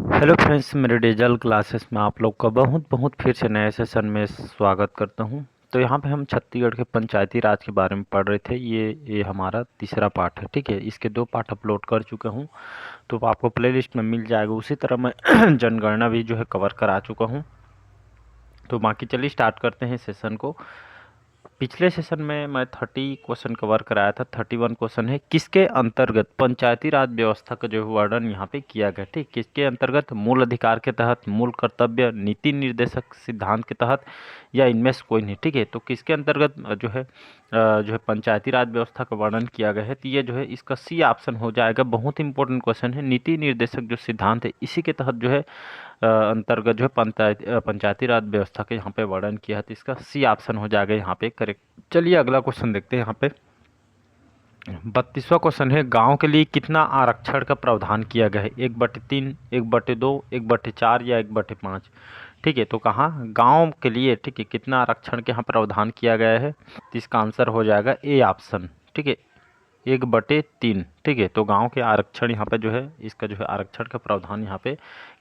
Hello friends, मेरे digital classes में आप लोग का बहुत बहुत फिर से नए सेशन में स्वागत करता हूं। तो यहाँ पे हम छत्तीसगढ़ के पंचायती राज के बारे में पढ़ रहे थे। ये हमारा तीसरा पार्ट है, ठीक है। इसके 2 पार्ट अपलोड कर चुका हूं, तो आपको प्लेलिस्ट में मिल जाएगा। उसी तरह मैं जनगणना भी जो है कवर करा चुका हूँ। तो बाकी चलिए स्टार्ट करते हैं सेशन को। पिछले सेशन में मैं 30 क्वेश्चन कवर कराया था। 31 क्वेश्चन है किसके अंतर्गत पंचायती राज व्यवस्था का जो वर्णन यहाँ पे किया गया, ठीक। किसके अंतर्गत? मूल अधिकार के तहत, मूल कर्तव्य, नीति निर्देशक सिद्धांत के तहत, या इनमें से कोई नहीं, ठीक है। तो किसके अंतर्गत जो है पंचायती राज व्यवस्था का वर्णन किया गया है, तो ये जो है इसका सी ऑप्शन हो जाएगा। बहुत इंपॉर्टेंट क्वेश्चन है। नीति निर्देशक जो सिद्धांत है इसी के तहत जो है अंतर्गत जो है पंचायती राज व्यवस्था के यहाँ पे वर्णन किया है, तो इसका सी ऑप्शन हो जाएगा यहाँ पे करेक्ट। चलिए अगला क्वेश्चन देखते हैं। यहाँ पे 32वां क्वेश्चन है, गांव के लिए कितना आरक्षण का प्रावधान किया गया है? 1/3, 1/2, 1/4 या 1/5, ठीक है। तो कहाँ गांव के लिए, ठीक है, कितना आरक्षण के यहाँ प्रावधान किया गया है, तो इसका आंसर हो जाएगा ए ऑप्शन, ठीक है, 1/3, ठीक है। तो गांव के आरक्षण यहाँ पे जो है इसका जो है आरक्षण का प्रावधान यहाँ पे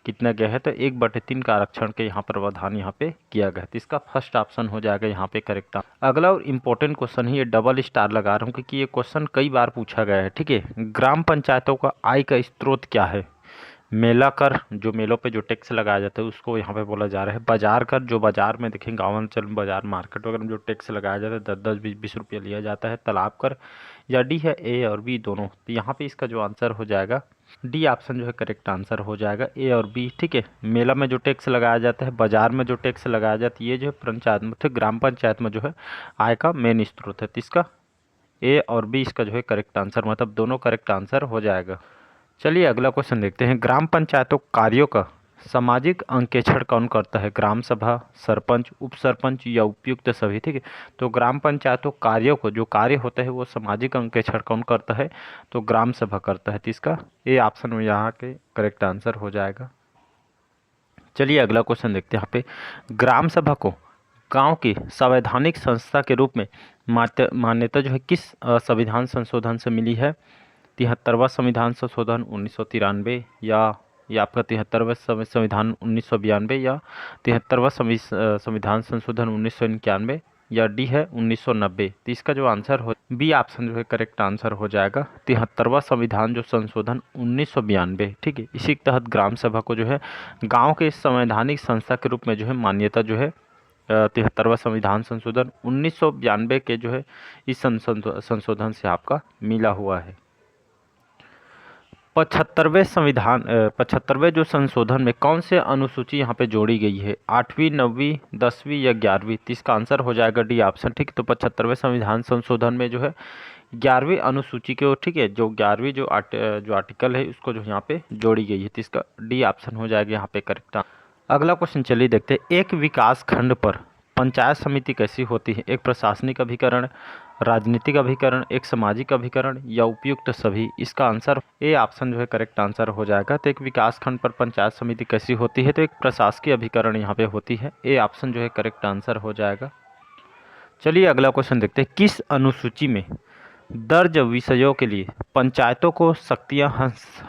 कितना गया है, तो 1/3 का आरक्षण के यहाँ प्रावधान यहाँ पे किया गया है, तो इसका फर्स्ट ऑप्शन हो जाएगा यहाँ पे करेक्ट। अगला और इम्पोर्टेंट क्वेश्चन है, ये डबल स्टार लगा रहा हूँ क्योंकि ये क्वेश्चन कई बार पूछा गया है, ठीक है। ग्राम पंचायतों का आय का स्रोत क्या है? मेला कर, जो मेलों पे जो टैक्स लगाया जाता है उसको यहाँ पे बोला जा रहा है। बाजार कर, जो बाजार में देखें गाँव अंचल में बाजार मार्केट वगैरह में जो टैक्स लगाया जाता है 10-10, 20-20 रुपया लिया जाता है। तालाब कर, या डी है ए और बी दोनों, तो यहाँ पे इसका जो आंसर हो जाएगा डी ऑप्शन जो है करेक्ट आंसर हो जाएगा, ए और बी, ठीक है। मेला में जो टैक्स लगाया जाता है, बाजार में जो टैक्स लगाया जाता है, ये जो है पंचायत में, ठीक, ग्राम पंचायत में जो है आय का मेन स्रोत है, तो इसका ए और बी इसका जो है करेक्ट आंसर, मतलब दोनों करेक्ट आंसर हो जाएगा। चलिए अगला क्वेश्चन देखते हैं। ग्राम पंचायतों कार्यों का सामाजिक अंकेक्षण कौन करता है? ग्राम सभा, सरपंच, उप सरपंच या उपयुक्त सभी, ठीक है। तो ग्राम पंचायतों कार्यों को, जो कार्य होता है वो सामाजिक अंकेक्षण कौन करता है? तो ग्राम सभा करता है, तो इसका ए ऑप्शन में यहाँ के करेक्ट आंसर हो जाएगा। चलिए अगला क्वेश्चन देखते हैं। यहाँ पे ग्राम सभा को गांव की संवैधानिक संस्था के रूप में मान्यता जो है किस संविधान संशोधन से मिली है? 73वां संविधान संशोधन 1993, या आपका 73वां संविधान 1992, या 73वां संविधान संशोधन 1991, या डी है 1990। तो इसका जो आंसर हो बी ऑप्शन जो है करेक्ट आंसर हो जाएगा। 73वां संविधान जो संशोधन 1992, ठीक है, इसी के तहत ग्राम सभा को जो है गांव के संवैधानिक संस्था के रूप में जो है मान्यता जो है 73वां संविधान संशोधन 1992 के जो है इस संशोधन से आपका मिला हुआ है। 75वें जो संशोधन में कौन से अनुसूची यहाँ पे जोड़ी गई है? 8वीं, 9वीं, 10वीं या 11वीं? तो इसका आंसर हो जाएगा डी ऑप्शन, ठीक। तो 75वें संविधान संशोधन में जो है 11वीं अनुसूची के, ठीक है, जो 11वीं जो आर्टिकल है उसको जो यहाँ पे जोड़ी गई है, तो इसका डी ऑप्शन हो जाएगा यहाँ पे करेक्ट। अगला क्वेश्चन चलिए देखते हैं। एक विकास खंड पर पंचायत समिति कैसी होती है? एक प्रशासनिक अभिकरण, राजनीतिक अभिकरण, एक सामाजिक अभिकरण, या उपयुक्त सभी? इसका आंसर ए ऑप्शन जो है करेक्ट आंसर हो जाएगा। तो एक विकास खंड पर पंचायत समिति कैसी होती है? तो एक प्रशासकीय अभिकरण यहाँ पे होती है। ए ऑप्शन जो है करेक्ट आंसर हो जाएगा। चलिए अगला क्वेश्चन देखते हैं। किस अनुसूची में दर्ज विषयों के लिए पंचायतों को शक्तियां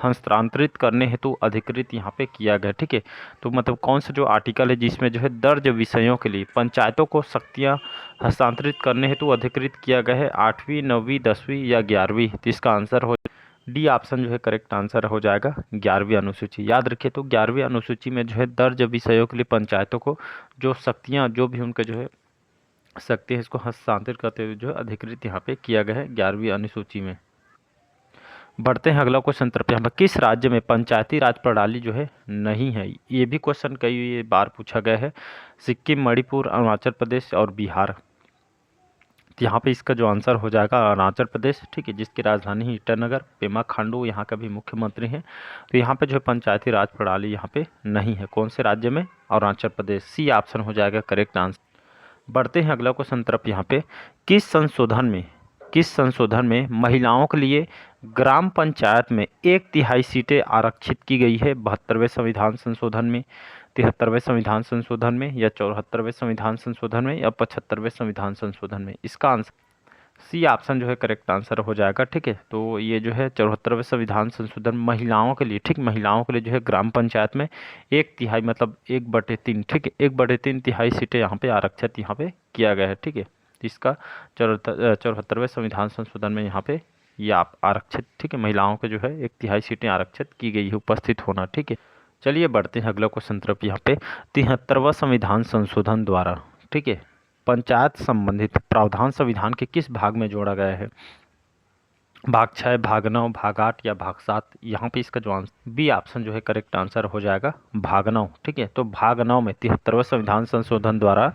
हस्तांतरित करने हेतु अधिकृत यहाँ पे किया गया, ठीक है। तो मतलब कौन सा जो आर्टिकल है जिसमें जो है दर्ज विषयों के लिए पंचायतों को शक्तियां हस्तांतरित करने हेतु अधिकृत किया गया है? 8वीं, 9वीं, 10वीं या 11वीं? तो इसका आंसर हो डी ऑप्शन जो है करेक्ट आंसर हो जाएगा, 11वीं अनुसूची। याद रखिए, तो 11वीं अनुसूची में जो है दर्ज विषयों के लिए पंचायतों को जो शक्तियाँ, जो भी उनके जो है सकते हैं, इसको हस्तांतरित करते हुए जो है अधिकृत यहाँ पे किया गया है 11वीं अनुसूची में। बढ़ते हैं अगला क्वेश्चन तरफ। यहाँ पर किस राज्य में पंचायती राज प्रणाली जो है नहीं है? ये भी क्वेश्चन कई बार पूछा गया है। सिक्किम, मणिपुर, अरुणाचल प्रदेश और बिहार। तो यहाँ पे इसका जो आंसर हो जाएगा अरुणाचल प्रदेश, ठीक है, जिसकी राजधानी है ईटानगर। पेमा खांडू यहाँ का भी मुख्यमंत्री हैं। तो यहाँ पे जो है पंचायती राज प्रणाली यहाँ पे नहीं है। कौन से राज्य में? अरुणाचल प्रदेश। सी ऑप्शन हो जाएगा करेक्ट आंसर। बढ़ते हैं अगला क्वेश्चन तरफ। यहाँ पे किस संशोधन में महिलाओं के लिए ग्राम पंचायत में 1/3 सीटें आरक्षित की गई है? 72वें संविधान संशोधन में, 73वें संविधान संशोधन में, या 74वें संविधान संशोधन में, या 75वें संविधान संशोधन में? इसका आंसर सी ऑप्शन जो है करेक्ट आंसर हो जाएगा। ठीक है, तो ये जो है 74वें संविधान संशोधन महिलाओं के लिए, ठीक, महिलाओं के लिए जो है ग्राम पंचायत में 1/3 मतलब 1/3, ठीक है, 1/3 तिहाई सीटें यहाँ पे आरक्षित यहाँ पे किया गया है। ठीक है, इसका 74वें संविधान संशोधन में यहाँ पे ये आप आरक्षित, ठीक है, महिलाओं के जो है 1/3 सीटें आरक्षित की गई है, उपस्थित होना। ठीक है, चलिए बढ़ते हैं अगला क्वेश्चन तरफ। यहाँ पे 73वां संविधान संशोधन द्वारा, ठीक है, पंचायत संबंधित प्रावधान संविधान के किस भाग में जोड़ा गया है? भाग 6, भाग 9, भाग 8 या भाग 7? यहाँ पे इसका जो आंसर बी ऑप्शन जो है करेक्ट आंसर हो जाएगा, भाग 9। ठीक है, तो भाग 9 में 73वें संविधान संशोधन द्वारा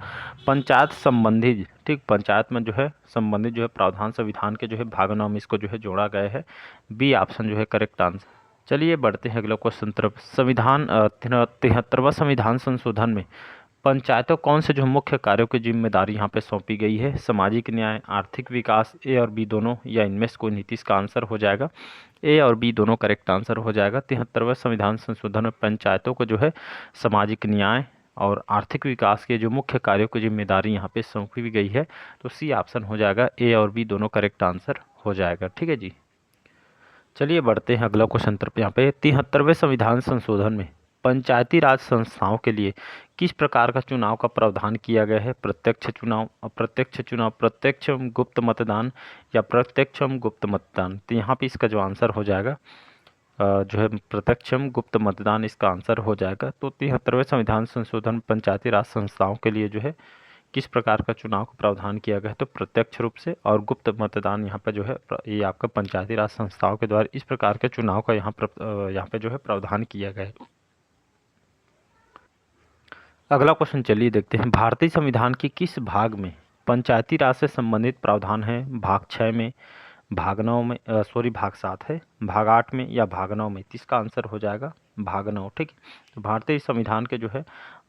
पंचायत संबंधित, ठीक, पंचायत में जो है संबंधित जो है प्रावधान संविधान के जो है भाग 9 में इसको जो है जोड़ा गया है। बी ऑप्शन जो है करेक्ट आंसर। चलिए बढ़ते हैं अगला क्वेश्चन तरफ। संविधान 73वां संविधान संशोधन में पंचायतों कौन से जो मुख्य कार्यों की जिम्मेदारी यहाँ पे सौंपी गई है? सामाजिक न्याय, आर्थिक विकास, ए और बी दोनों, या इनमें से कोई नीति? इसका आंसर हो जाएगा ए और बी दोनों करेक्ट आंसर हो जाएगा। 73वें संविधान संशोधन में पंचायतों को जो है सामाजिक न्याय और आर्थिक विकास के जो मुख्य कार्यों की जिम्मेदारी यहाँ पे सौंपी गई है, तो सी ऑप्शन हो जाएगा, ए और बी दोनों करेक्ट आंसर हो जाएगा। ठीक है जी, चलिए बढ़ते हैं अगला क्वेश्चन तरफ। यहाँ पे 73वें संविधान संशोधन में पंचायती राज संस्थाओं के लिए किस प्रकार का चुनाव का प्रावधान किया गया है? प्रत्यक्ष चुनाव, अप्रत्यक्ष चुनाव, प्रत्यक्ष एवं गुप्त मतदान या प्रत्यक्ष एवं गुप्त मतदान? तो यहाँ पे इसका जो आंसर हो जाएगा जो है प्रत्यक्ष एवं गुप्त मतदान इसका आंसर हो जाएगा। तो 73वें संविधान संशोधन पंचायती राज संस्थाओं के लिए जो है किस प्रकार का चुनाव का प्रावधान किया गया है? तो प्रत्यक्ष रूप से और गुप्त मतदान यहाँ पे जो है ये आपका पंचायती राज संस्थाओं के द्वारा इस प्रकार के चुनाव का यहाँ पे जो है प्रावधान किया गया है। अगला क्वेश्चन चलिए देखते हैं। भारतीय संविधान के किस भाग में पंचायती राज से संबंधित प्रावधान है? भाग 6 में, भाग 9 में, भाग 7 है, भाग 8 में या भाग 9 में? इसका आंसर हो जाएगा भाग 9। ठीक है, तो भारतीय संविधान के जो है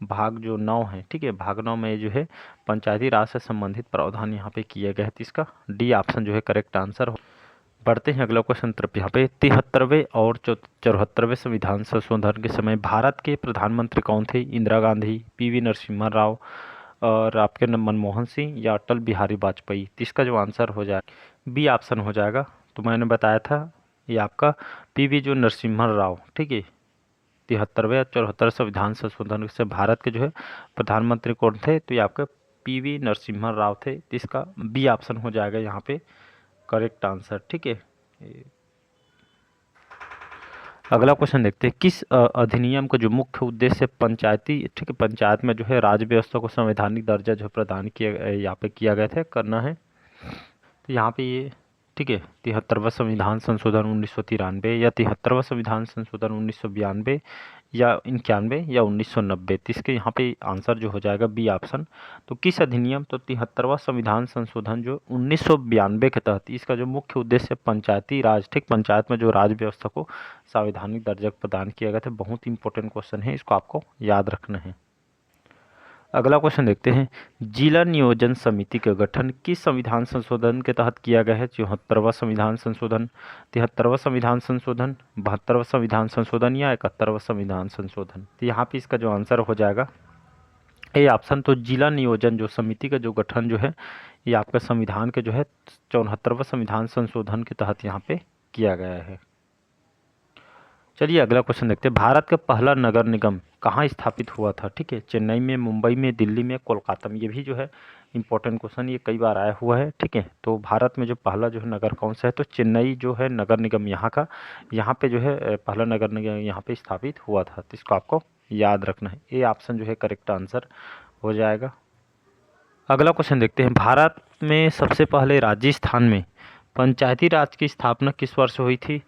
भाग जो 9 है, ठीक है, भाग 9 में जो है पंचायती राज से संबंधित प्रावधान यहाँ पे किया गया है, तो इसका डी ऑप्शन जो है करेक्ट आंसर हो। बढ़ते हैं अगला क्वेश्चन तरफ। यहाँ पे 73वें और 74वें संविधान संशोधन के समय भारत के प्रधानमंत्री कौन थे? इंदिरा गांधी, पीवी नरसिम्हा राव और आपके मनमोहन सिंह या अटल बिहारी वाजपेयी? तो इसका जो आंसर हो जाए बी ऑप्शन हो जाएगा। तो मैंने बताया था ये आपका पीवी जो नरसिम्हा राव, ठीक है, 73वें और 74वें संविधान संशोधन से भारत के जो है प्रधानमंत्री कौन थे? तो ये आपके पीवी नरसिम्हा राव थे। तो इसका बी ऑप्शन हो जाएगा यहाँ पे करेक्ट आंसर। ठीक है, अगला क्वेश्चन देखते हैं। किस अधिनियम का जो मुख्य उद्देश्य पंचायती, ठीक है, पंचायत में जो है राज्य व्यवस्था को संवैधानिक दर्जा जो प्रदान किया यहाँ पे किया गया था करना है? तो यहाँ पे ये, ठीक है, 73वां संविधान संशोधन 1993 या 73वां संविधान संशोधन 1992 या 91 या 1990? तो इसके यहाँ पे आंसर जो हो जाएगा बी ऑप्शन। तो किस अधिनियम? तो 73वां संविधान संशोधन जो 1992 के तहत इसका जो मुख्य उद्देश्य पंचायती राज, ठीक, पंचायत में जो राज्य व्यवस्था को संवैधानिक दर्जा प्रदान किया गया था। बहुत इंपॉर्टेंट क्वेश्चन है, इसको आपको याद रखना है। अगला क्वेश्चन देखते हैं। जिला नियोजन समिति का गठन किस संविधान संशोधन के तहत किया गया है? 74वां संविधान संशोधन, 73वां संविधान संशोधन, 72वां संविधान संशोधन या 71वां संविधान संशोधन? तो यहाँ पे इसका जो आंसर हो जाएगा ए ऑप्शन। तो जिला नियोजन जो समिति का जो गठन जो है ये आपका संविधान के जो है 74वां संविधान संशोधन के तहत यहाँ पे किया गया है। चलिए अगला क्वेश्चन देखते हैं। भारत का पहला नगर निगम कहाँ स्थापित हुआ था? ठीक है, चेन्नई में, मुंबई में, दिल्ली में, कोलकाता में? ये भी जो है इंपॉर्टेंट क्वेश्चन, ये कई बार आया हुआ है। ठीक है, तो भारत में जो पहला जो है नगर कौन सा है? तो चेन्नई जो है नगर निगम यहाँ का, यहाँ पे जो है पहला नगर निगम यहाँ पे स्थापित हुआ था। तो इसको आपको याद रखना है। ए ऑप्शन जो है करेक्ट आंसर हो जाएगा। अगला क्वेश्चन देखते हैं। भारत में सबसे पहले राजस्थान में पंचायती राज की स्थापना किस वर्ष हुई थी?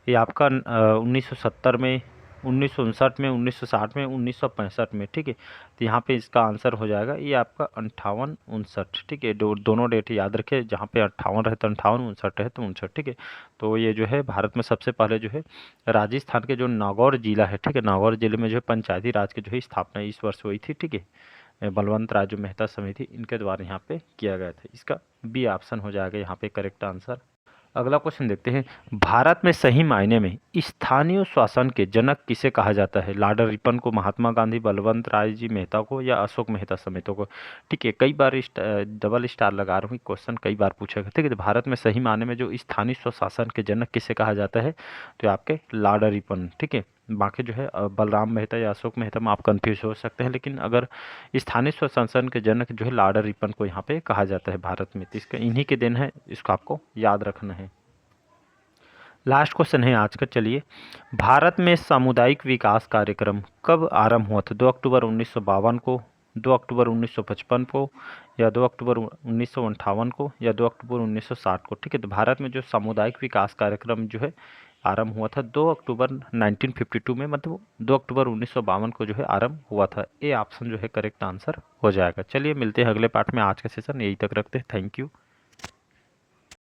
ये आपका 1970 में, 1959 में, 1960 में, 1965 में? ठीक है, तो यहाँ पे इसका आंसर हो जाएगा ये आपका 58-59। ठीक है, दोनों डेट याद रखें, जहाँ पे 58 रहे तो 58, 59 रहे तो 59। ठीक है, तो ये जो है भारत में सबसे पहले जो है राजस्थान के जो नागौर जिला है, ठीक है, नागौर जिले में जो है पंचायती राज की जो है स्थापना इस वर्ष हुई थी। ठीक है, बलवंत राजू मेहता समिति इनके द्वारा यहाँ पे किया गया था। इसका बी ऑप्शन हो जाएगा यहाँ पे करेक्ट आंसर। अगला क्वेश्चन देखते हैं, भारत में सही मायने में स्थानीय शासन के जनक किसे कहा जाता है? लॉर्ड रिपन को, महात्मा गांधी, बलवंत राय जी मेहता को, या अशोक मेहता समेत को? ठीक है, कई बार डबल स्टार लगा रहा हूँ, क्वेश्चन कई बार पूछा गया। ठीक है, तो भारत में सही मायने में जो स्थानीय स्वशासन के जनक किसे कहा जाता है, तो आपके लॉर्ड रिपन। ठीक है, बाकी जो है बलराम मेहता या अशोक मेहता में आप कंफ्यूज हो सकते हैं, लेकिन अगर स्थानीय स्वशासन के जनक जो है लॉर्ड रिपन को यहाँ पे कहा जाता है भारत में, तो इसका इन्हीं के दिन है, इसको आपको याद रखना है। लास्ट क्वेश्चन है आज का, चलिए, भारत में सामुदायिक विकास कार्यक्रम कब आरंभ हुआ था? 2 अक्टूबर 1952 को, 2 अक्टूबर 1955 को, या 2 अक्टूबर 1958 को, या 2 अक्टूबर 1960 को? ठीक है, तो भारत में जो सामुदायिक विकास कार्यक्रम जो है आरंभ हुआ था 2 अक्टूबर 1952 में, मतलब 2 अक्टूबर 1952 को जो है आरंभ हुआ था। ये ऑप्शन जो है करेक्ट आंसर हो जाएगा। चलिए मिलते हैं अगले पार्ट में, आज का सेशन यही तक रखते हैं। Thank you.